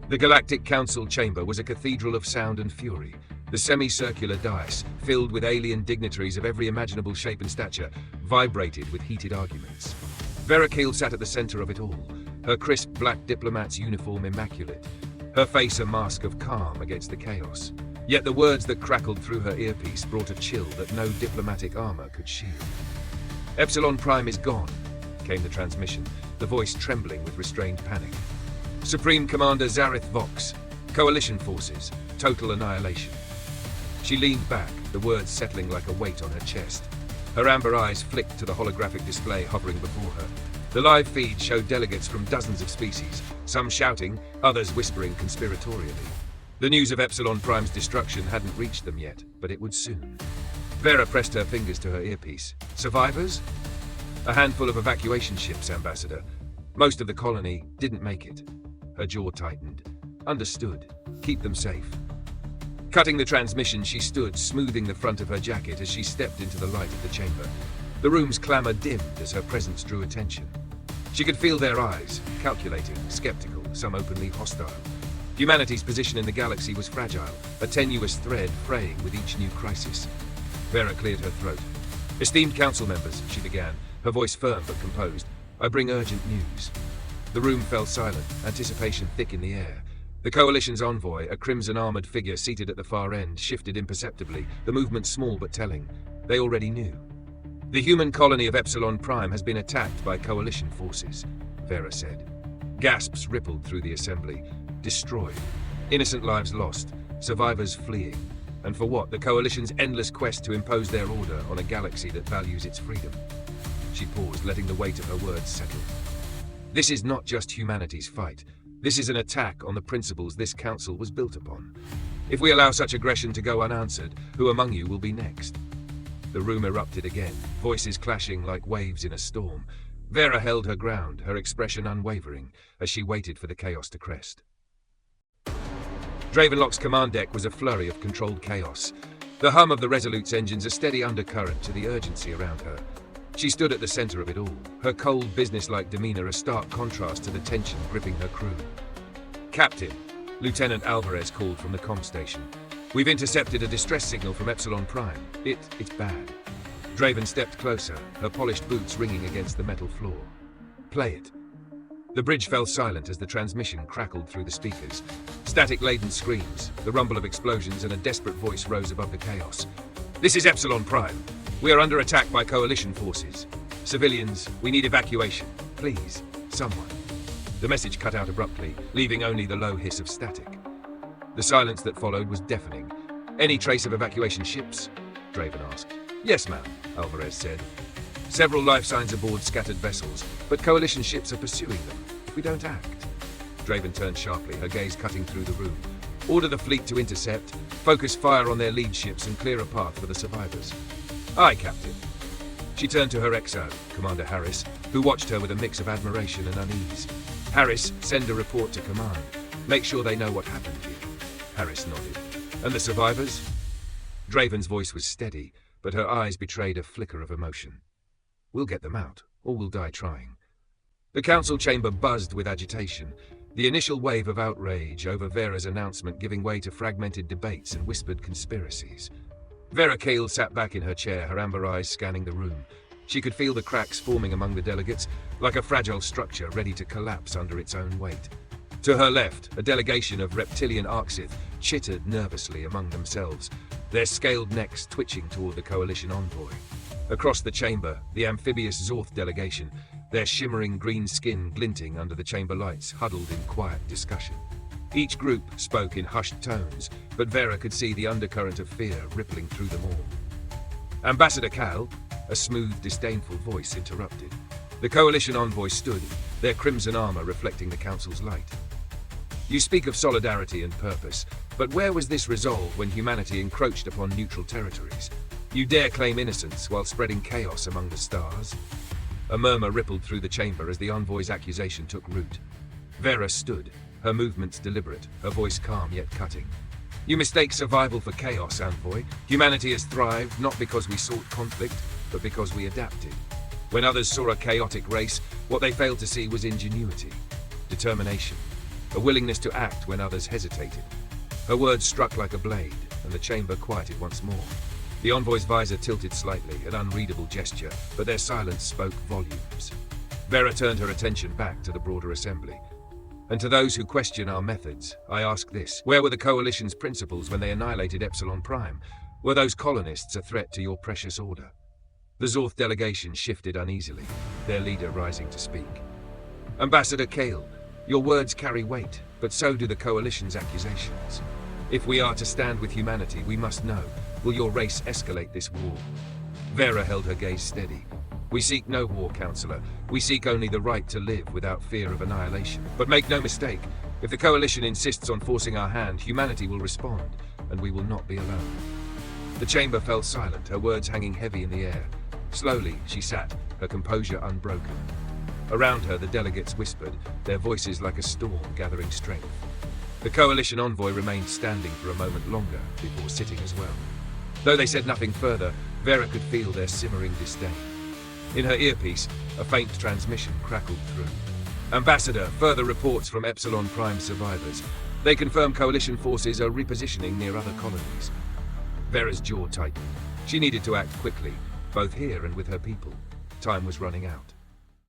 The Galactic Council chamber was a cathedral of sound and fury. The semicircular dais, filled with alien dignitaries of every imaginable shape and stature, vibrated with heated arguments. Vera Kael sat at the center of it all, her crisp black diplomat's uniform immaculate, her face a mask of calm against the chaos. Yet the words that crackled through her earpiece brought a chill that no diplomatic armor could shield. "Epsilon Prime is gone," came the transmission, the voice trembling with restrained panic. "Supreme Commander Zareth Vox, Coalition forces, total annihilation." She leaned back, the words settling like a weight on her chest. Her amber eyes flicked to the holographic display hovering before her. The live feed showed delegates from dozens of species, some shouting, others whispering conspiratorially. The news of Epsilon Prime's destruction hadn't reached them yet, but it would soon. Vera pressed her fingers to her earpiece. "Survivors?" "A handful of evacuation ships, Ambassador. Most of the colony didn't make it." Her jaw tightened. "Understood. Keep them safe." Cutting the transmission, she stood, smoothing the front of her jacket as she stepped into the light of the chamber. The room's clamor dimmed as her presence drew attention. She could feel their eyes, calculating, skeptical, some openly hostile. Humanity's position in the galaxy was fragile, a tenuous thread fraying with each new crisis. Vera cleared her throat. "Esteemed council members," she began, her voice firm but composed, "I bring urgent news." The room fell silent, anticipation thick in the air. The Coalition's envoy, a crimson-armored figure seated at the far end, shifted imperceptibly, the movement small but telling. They already knew. "The human colony of Epsilon Prime has been attacked by Coalition forces," Vera said. Gasps rippled through the assembly. Destroyed. Innocent lives lost. Survivors fleeing. And for what? The Coalition's endless quest to impose their order on a galaxy that values its freedom. She paused, letting the weight of her words settle. "This is not just humanity's fight. This is an attack on the principles this council was built upon. If we allow such aggression to go unanswered, who among you will be next?" The room erupted again, voices clashing like waves in a storm. Vera held her ground, her expression unwavering, as she waited for the chaos to crest. Draven Locke's command deck was a flurry of controlled chaos. The hum of the Resolute's engines a steady undercurrent to the urgency around her. She stood at the center of it all, her cold, businesslike demeanor a stark contrast to the tension gripping her crew. "Captain," Lieutenant Alvarez called from the comm station. "We've intercepted a distress signal from Epsilon Prime. It's bad." Draven stepped closer, her polished boots ringing against the metal floor. "Play it." The bridge fell silent as the transmission crackled through the speakers. Static-laden screams, the rumble of explosions, and a desperate voice rose above the chaos. "This is Epsilon Prime. We are under attack by Coalition forces. Civilians, we need evacuation. Please, someone." The message cut out abruptly, leaving only the low hiss of static. The silence that followed was deafening. "Any trace of evacuation ships?" Draven asked. "Yes, ma'am," Alvarez said. "Several life signs aboard scattered vessels, but Coalition ships are pursuing them. If we don't act..." Draven turned sharply, her gaze cutting through the room. "Order the fleet to intercept, focus fire on their lead ships, and clear a path for the survivors." "Aye, Captain." She turned to her XO, Commander Harris, who watched her with a mix of admiration and unease. "Harris, send a report to command. Make sure they know what happened here." Harris nodded. "And the survivors?" Draven's voice was steady, but her eyes betrayed a flicker of emotion. "We'll get them out, or we'll die trying." The council chamber buzzed with agitation, the initial wave of outrage over Vera's announcement giving way to fragmented debates and whispered conspiracies. Vera Kael sat back in her chair, her amber eyes scanning the room. She could feel the cracks forming among the delegates, like a fragile structure ready to collapse under its own weight. To her left, a delegation of reptilian Arxith chittered nervously among themselves, their scaled necks twitching toward the Coalition envoy. Across the chamber, the amphibious Zorth delegation, their shimmering green skin glinting under the chamber lights, huddled in quiet discussion. Each group spoke in hushed tones, but Vera could see the undercurrent of fear rippling through them all. "Ambassador Kael," a smooth, disdainful voice interrupted. The Coalition envoy stood, their crimson armor reflecting the Council's light. "You speak of solidarity and purpose, but where was this resolve when humanity encroached upon neutral territories? You dare claim innocence while spreading chaos among the stars?" A murmur rippled through the chamber as the envoy's accusation took root. Vera stood, her movements deliberate, her voice calm yet cutting. "You mistake survival for chaos, envoy. Humanity has thrived not because we sought conflict, but because we adapted. When others saw a chaotic race, what they failed to see was ingenuity, determination, a willingness to act when others hesitated. Her words struck like a blade, and the chamber quieted once more. The envoy's visor tilted slightly, an unreadable gesture, but their silence spoke volumes. Vera turned her attention back to the broader assembly. And to those who question our methods, I ask this: where were the Coalition's principles when they annihilated Epsilon Prime? Were those colonists a threat to your precious order? The Zorth delegation shifted uneasily, their leader rising to speak. Ambassador Kael, your words carry weight, but so do the Coalition's accusations. If we are to stand with humanity, we must know, will your race escalate this war? Vera held her gaze steady. We seek no war, Counselor. We seek only the right to live without fear of annihilation. But make no mistake, if the Coalition insists on forcing our hand, humanity will respond, and we will not be alone. The chamber fell silent, her words hanging heavy in the air. Slowly, she sat, her composure unbroken. Around her, the delegates whispered, their voices like a storm gathering strength. The Coalition envoy remained standing for a moment longer before sitting as well. Though they said nothing further, Vera could feel their simmering disdain. In her earpiece, a faint transmission crackled through. Ambassador, further reports from Epsilon Prime survivors. They confirm Coalition forces are repositioning near other colonies. Vera's jaw tightened. She needed to act quickly, both here and with her people. Time was running out.